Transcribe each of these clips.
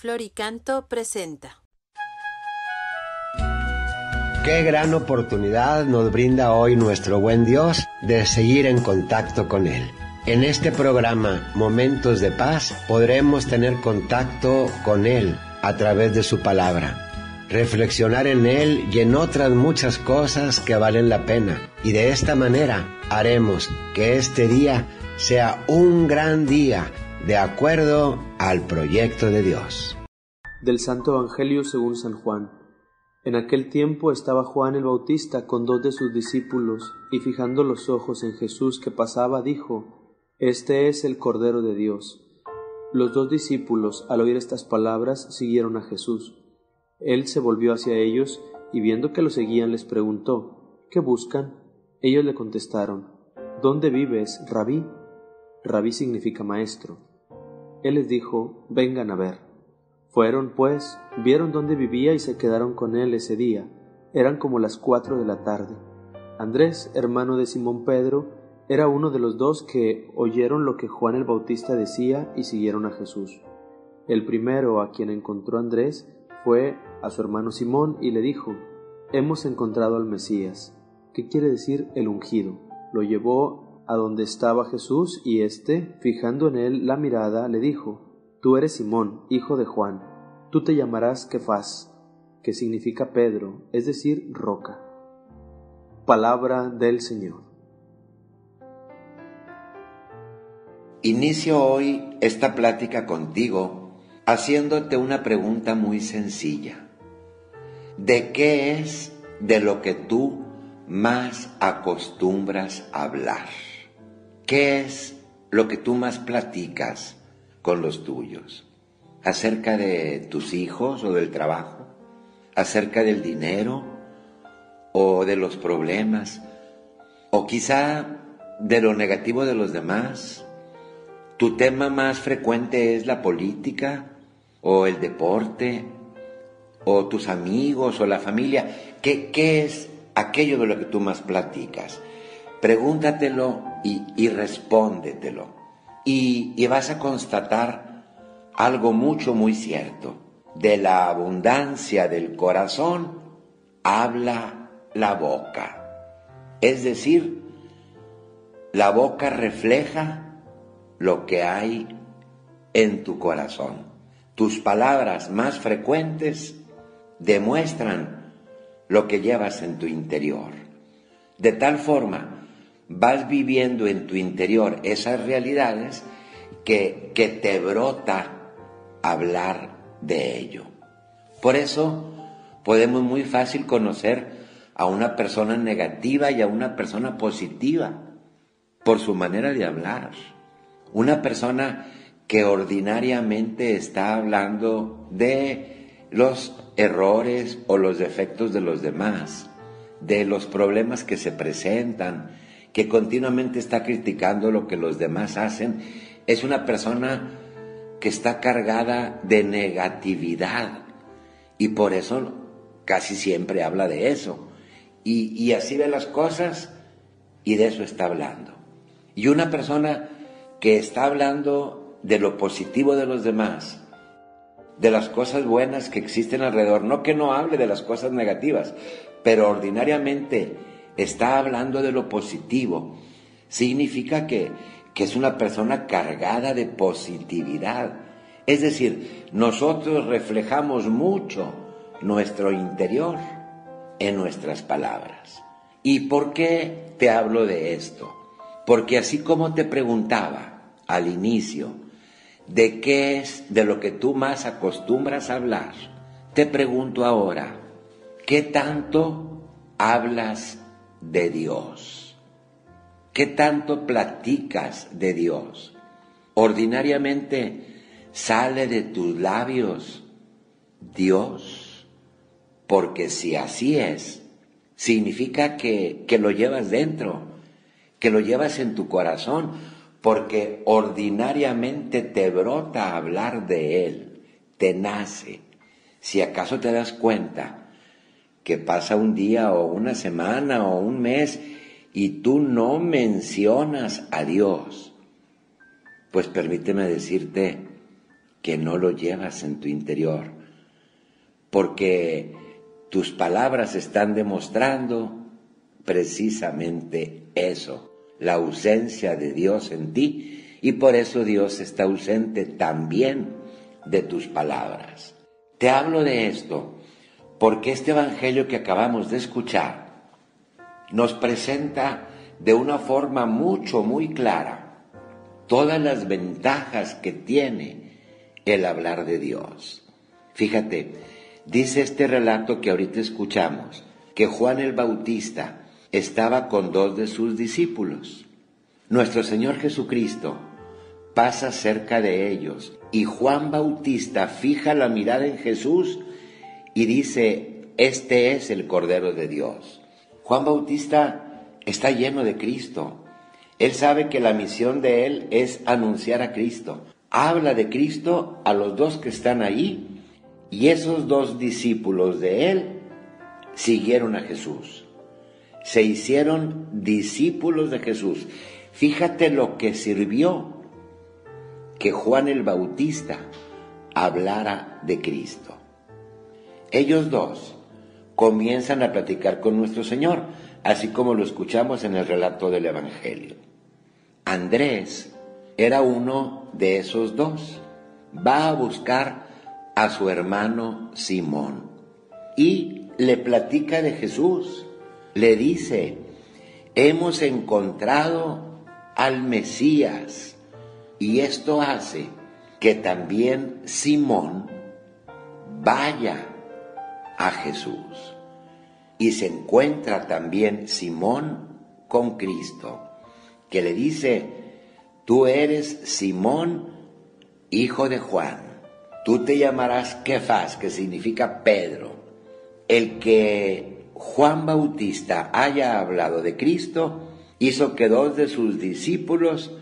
Floricanto presenta. Qué gran oportunidad nos brinda hoy nuestro buen Dios de seguir en contacto con Él. En este programa, Momentos de Paz, podremos tener contacto con Él a través de su palabra, reflexionar en Él y en otras muchas cosas que valen la pena. Y de esta manera haremos que este día sea un gran día de acuerdo al proyecto de Dios. Del Santo Evangelio según San Juan. En aquel tiempo estaba Juan el Bautista con 2 de sus discípulos, y fijando los ojos en Jesús que pasaba, dijo: Este es el Cordero de Dios. Los 2 discípulos, al oír estas palabras, siguieron a Jesús. Él se volvió hacia ellos, y viendo que lo seguían, les preguntó: ¿Qué buscan? Ellos le contestaron: ¿Dónde vives, Rabí? Rabí significa maestro. Él les dijo: Vengan a ver. Fueron, pues, vieron dónde vivía y se quedaron con él ese día. Eran como las 4 de la tarde. Andrés, hermano de Simón Pedro, era uno de los 2 que oyeron lo que Juan el Bautista decía y siguieron a Jesús. El primero a quien encontró Andrés fue a su hermano Simón y le dijo: Hemos encontrado al Mesías, que quiere decir el ungido. Lo llevó a donde estaba Jesús y éste, fijando en él la mirada, le dijo: Tú eres Simón, hijo de Juan. Tú te llamarás Kefas, que significa Pedro, es decir, roca. Palabra del Señor. Inicio hoy esta plática contigo haciéndote una pregunta muy sencilla. ¿De qué es de lo que tú más acostumbras a hablar? ¿Qué es lo que tú más platicas con los tuyos? ¿Acerca de tus hijos o del trabajo? ¿Acerca del dinero o de los problemas? ¿O quizá de lo negativo de los demás? ¿Tu tema más frecuente es la política o el deporte o tus amigos o la familia? ¿Qué es aquello de lo que tú más platicas? Pregúntatelo y respóndetelo. Y vas a constatar algo muy cierto. De la abundancia del corazón habla la boca. Es decir, la boca refleja lo que hay en tu corazón. Tus palabras más frecuentes demuestran lo que llevas en tu interior. De tal forma, vas viviendo en tu interior esas realidades que te brota hablar de ello. Por eso podemos muy fácil conocer a una persona negativa y a una persona positiva por su manera de hablar. Una persona que ordinariamente está hablando de los errores o los defectos de los demás, de los problemas que se presentan, que continuamente está criticando lo que los demás hacen, es una persona que está cargada de negatividad y por eso casi siempre habla de eso y así ve las cosas y de eso está hablando. Y una persona que está hablando de lo positivo de los demás, de las cosas buenas que existen alrededor, no que no hable de las cosas negativas, pero ordinariamente está hablando de lo positivo, significa que es una persona cargada de positividad. Es decir, nosotros reflejamos mucho nuestro interior en nuestras palabras. ¿Y por qué te hablo de esto? Porque así como te preguntaba al inicio, ¿de qué es de lo que tú más acostumbras a hablar? Te pregunto ahora, ¿qué tanto hablas de Dios? ¿Qué tanto platicas de Dios? Ordinariamente sale de tus labios Dios, porque si así es, significa que lo llevas dentro, que lo llevas en tu corazón, porque ordinariamente te brota hablar de Él, te nace. Si acaso te das cuenta que pasa un día o una semana o un mes y tú no mencionas a Dios, pues permíteme decirte que no lo llevas en tu interior, porque tus palabras están demostrando precisamente eso, la ausencia de Dios en ti, y por eso Dios está ausente también de tus palabras. Te hablo de esto porque este evangelio que acabamos de escuchar nos presenta de una forma muy clara todas las ventajas que tiene el hablar de Dios. Fíjate, dice este relato que ahorita escuchamos, que Juan el Bautista estaba con 2 de sus discípulos. Nuestro Señor Jesucristo pasa cerca de ellos y Juan Bautista fija la mirada en Jesús y dice: este es el Cordero de Dios. Juan Bautista está lleno de Cristo. Él sabe que la misión de él es anunciar a Cristo. Habla de Cristo a los 2 que están ahí, y esos 2 discípulos de él siguieron a Jesús. Se hicieron discípulos de Jesús. Fíjate lo que sirvió que Juan el Bautista hablara de Cristo. Ellos 2 comienzan a platicar con nuestro Señor, así como lo escuchamos en el relato del Evangelio. Andrés era uno de esos 2. Va a buscar a su hermano Simón y le platica de Jesús. Le dice: hemos encontrado al Mesías. Y esto hace que también Simón vaya a Jesús. Y se encuentra también Simón con Cristo, que le dice: tú eres Simón, hijo de Juan. Tú te llamarás Kefas, que significa Pedro. El que Juan Bautista haya hablado de Cristo hizo que 2 de sus discípulos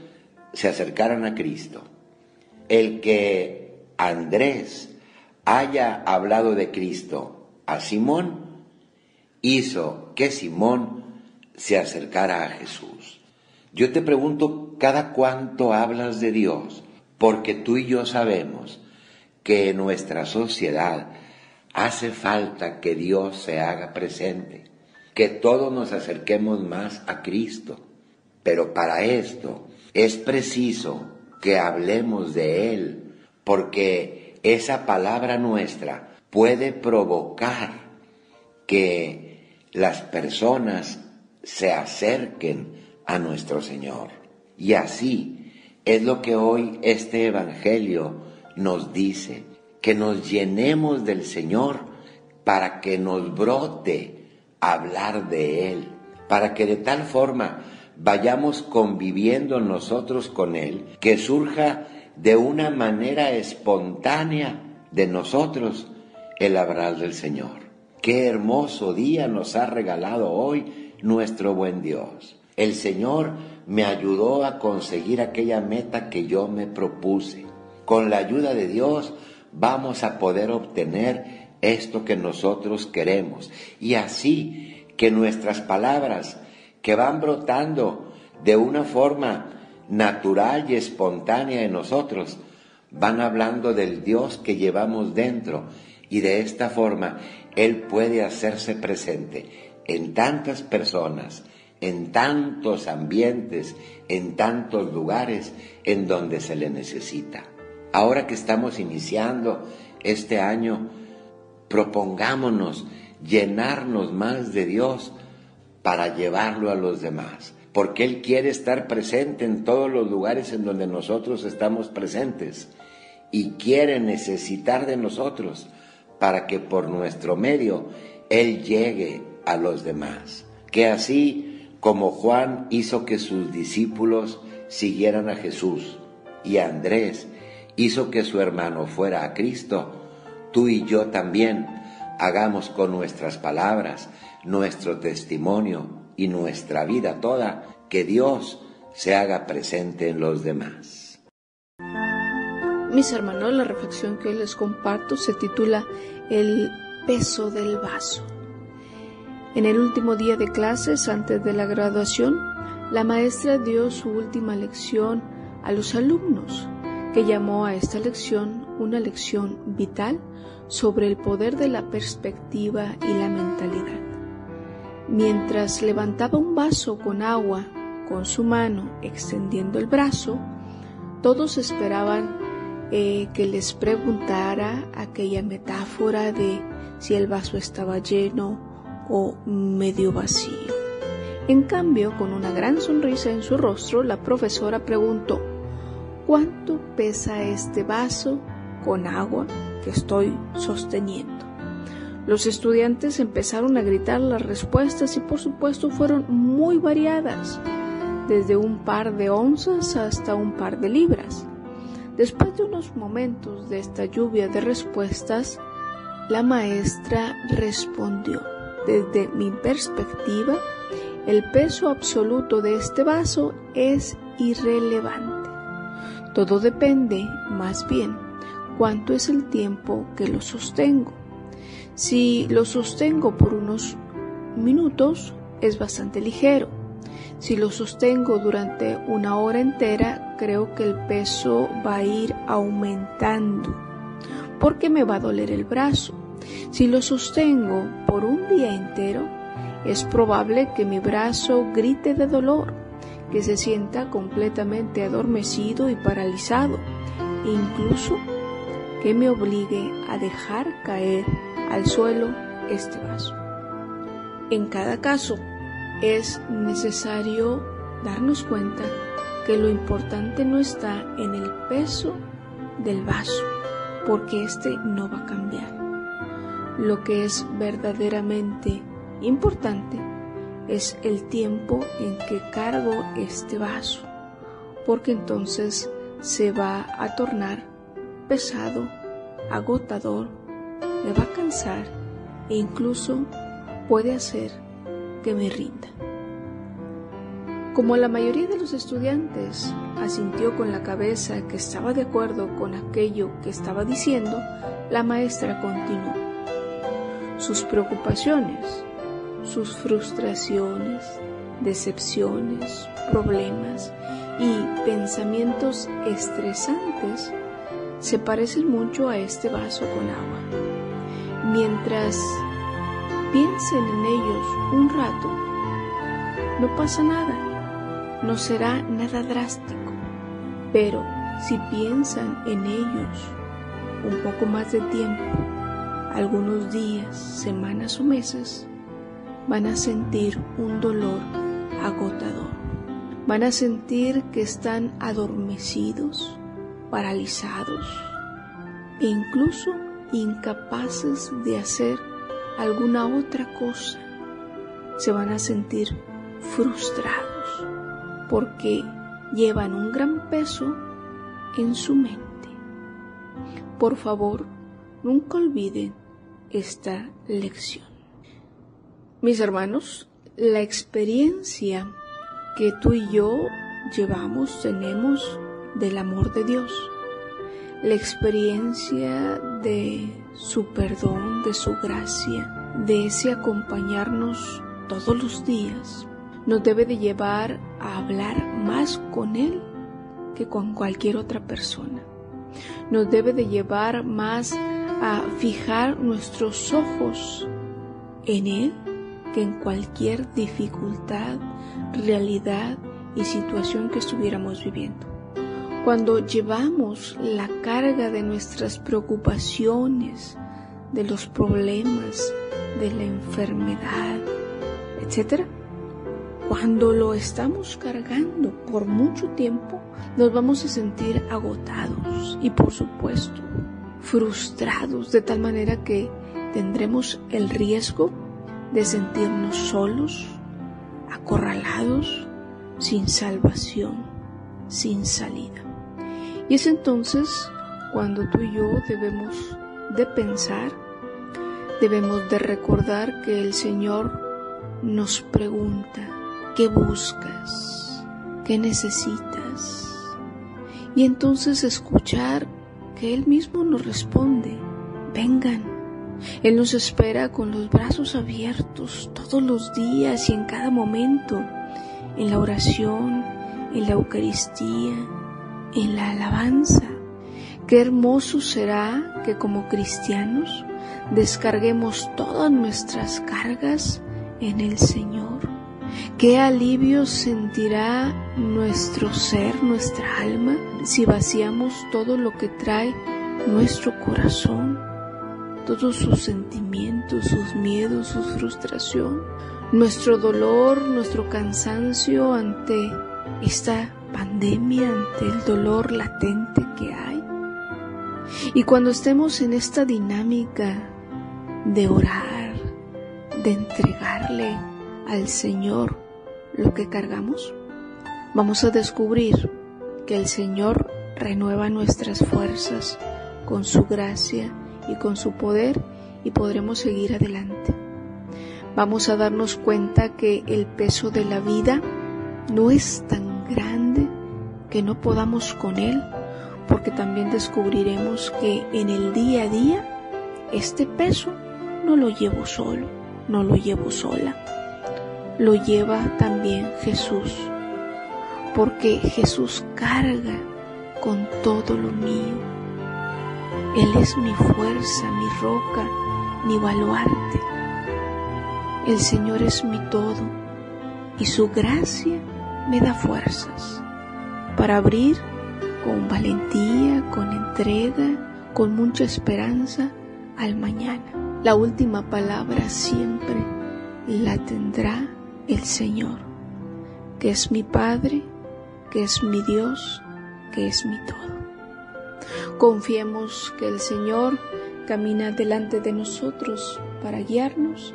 se acercaran a Cristo. El que Andrés haya hablado de Cristo a Simón hizo que Simón se acercara a Jesús. Yo te pregunto, ¿cada cuánto hablas de Dios? Porque tú y yo sabemos que en nuestra sociedad hace falta que Dios se haga presente, que todos nos acerquemos más a Cristo. Pero para esto es preciso que hablemos de Él, porque esa palabra nuestra puede provocar que las personas se acerquen a nuestro Señor. Y así es lo que hoy este Evangelio nos dice, que nos llenemos del Señor para que nos brote hablar de Él, para que de tal forma vayamos conviviendo nosotros con Él, que surja de una manera espontánea de nosotros el hablar del Señor. Qué hermoso día nos ha regalado hoy nuestro buen Dios. El Señor me ayudó a conseguir aquella meta que yo me propuse. Con la ayuda de Dios vamos a poder obtener esto que nosotros queremos. Y así que nuestras palabras, que van brotando de una forma natural y espontánea en nosotros, van hablando del Dios que llevamos dentro, y de esta forma Él puede hacerse presente en tantas personas, en tantos ambientes, en tantos lugares en donde se le necesita. Ahora que estamos iniciando este año, propongámonos llenarnos más de Dios para llevarlo a los demás, porque Él quiere estar presente en todos los lugares en donde nosotros estamos presentes, y quiere necesitar de nosotros para que por nuestro medio Él llegue a los demás. Que así como Juan hizo que sus discípulos siguieran a Jesús, y Andrés hizo que su hermano fuera a Cristo, tú y yo también hagamos con nuestras palabras, nuestro testimonio y nuestra vida toda, que Dios se haga presente en los demás. Mis hermanos, la reflexión que hoy les comparto se titula El peso del vaso. En el último día de clases, antes de la graduación, la maestra dio su última lección a los alumnos, que llamó a esta lección una lección vital sobre el poder de la perspectiva y la mentalidad. Mientras levantaba un vaso con agua con su mano extendiendo el brazo, todos esperaban que les preguntara aquella metáfora de si el vaso estaba lleno o medio vacío. En cambio, con una gran sonrisa en su rostro, la profesora preguntó: ¿cuánto pesa este vaso con agua que estoy sosteniendo? Los estudiantes empezaron a gritar las respuestas y por supuesto fueron muy variadas, desde un par de onzas hasta un par de libras. Después de unos momentos de esta lluvia de respuestas, la maestra respondió: desde mi perspectiva, el peso absoluto de este vaso es irrelevante. Todo depende, más bien, cuánto es el tiempo que lo sostengo. Si lo sostengo por unos minutos, es bastante ligero. Si lo sostengo durante una hora entera, creo que el peso va a ir aumentando, porque me va a doler el brazo. Si lo sostengo por un día entero, es probable que mi brazo grite de dolor, que se sienta completamente adormecido y paralizado, e incluso que me obligue a dejar caer al suelo este vaso. En cada caso, es necesario darnos cuenta que lo importante no está en el peso del vaso, porque este no va a cambiar. Lo que es verdaderamente importante es el tiempo en que cargo este vaso, porque entonces se va a tornar pesado, agotador, me va a cansar e incluso puede hacer que me rinda. Como la mayoría de los estudiantes asintió con la cabeza que estaba de acuerdo con aquello que estaba diciendo, la maestra continuó. Sus preocupaciones, sus frustraciones, decepciones, problemas y pensamientos estresantes se parecen mucho a este vaso con agua. Mientras piensen en ellos un rato, no pasa nada, no será nada drástico, pero si piensan en ellos un poco más de tiempo, algunos días, semanas o meses, van a sentir un dolor agotador. Van a sentir que están adormecidos, paralizados e incluso incapaces de hacer alguna otra cosa. Se van a sentir frustrados porque llevan un gran peso en su mente. Por favor, nunca olviden esta lección. Mis hermanos, la experiencia que tú y yo tenemos del amor de Dios, la experiencia de su perdón, de su gracia, de ese acompañarnos todos los días, nos debe de llevar a hablar más con Él que con cualquier otra persona. Nos debe de llevar más a fijar nuestros ojos en Él que en cualquier dificultad, realidad y situación que estuviéramos viviendo. Cuando llevamos la carga de nuestras preocupaciones, de los problemas, de la enfermedad, etc., cuando lo estamos cargando por mucho tiempo, nos vamos a sentir agotados y, por supuesto, frustrados, de tal manera que tendremos el riesgo de sentirnos solos, acorralados, sin salvación, sin salida. Y es entonces cuando tú y yo debemos de pensar, debemos de recordar que el Señor nos pregunta: ¿qué buscas? ¿Qué necesitas? Y entonces escuchar que Él mismo nos responde: vengan. Él nos espera con los brazos abiertos todos los días y en cada momento, en la oración, en la Eucaristía, en la alabanza. Qué hermoso será que como cristianos descarguemos todas nuestras cargas en el Señor. Qué alivio sentirá nuestro ser, nuestra alma, si vaciamos todo lo que trae nuestro corazón, todos sus sentimientos, sus miedos, su frustración, nuestro dolor, nuestro cansancio ante esta pandemia, ante el dolor latente que hay. Y cuando estemos en esta dinámica de orar, de entregarle al Señor lo que cargamos, vamos a descubrir que el Señor renueva nuestras fuerzas con su gracia y con su poder, y podremos seguir adelante. Vamos a darnos cuenta que el peso de la vida no es tan grande que no podamos con él, porque también descubriremos que en el día a día este peso no lo llevo solo, no lo llevo sola, lo lleva también Jesús, porque Jesús carga con todo lo mío. Él es mi fuerza, mi roca, mi baluarte. El Señor es mi todo, y su gracia me da fuerzas para abrir con valentía, con entrega, con mucha esperanza al mañana. La última palabra siempre la tendrá el Señor, que es mi Padre, que es mi Dios, que es mi todo. Confiemos que el Señor camina delante de nosotros para guiarnos,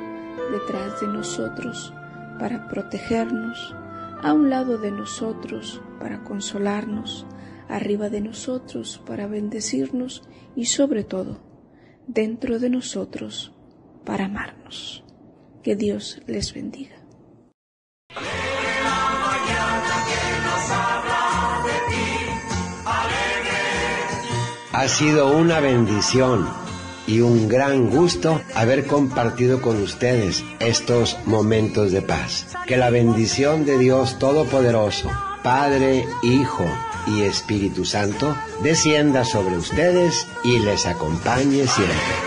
detrás de nosotros para protegernos, a un lado de nosotros para consolarnos, arriba de nosotros para bendecirnos y sobre todo dentro de nosotros para amarnos. Que Dios les bendiga. Ha sido una bendición y un gran gusto haber compartido con ustedes estos momentos de paz. Que la bendición de Dios Todopoderoso, Padre, Hijo y Espíritu Santo, descienda sobre ustedes y les acompañe siempre.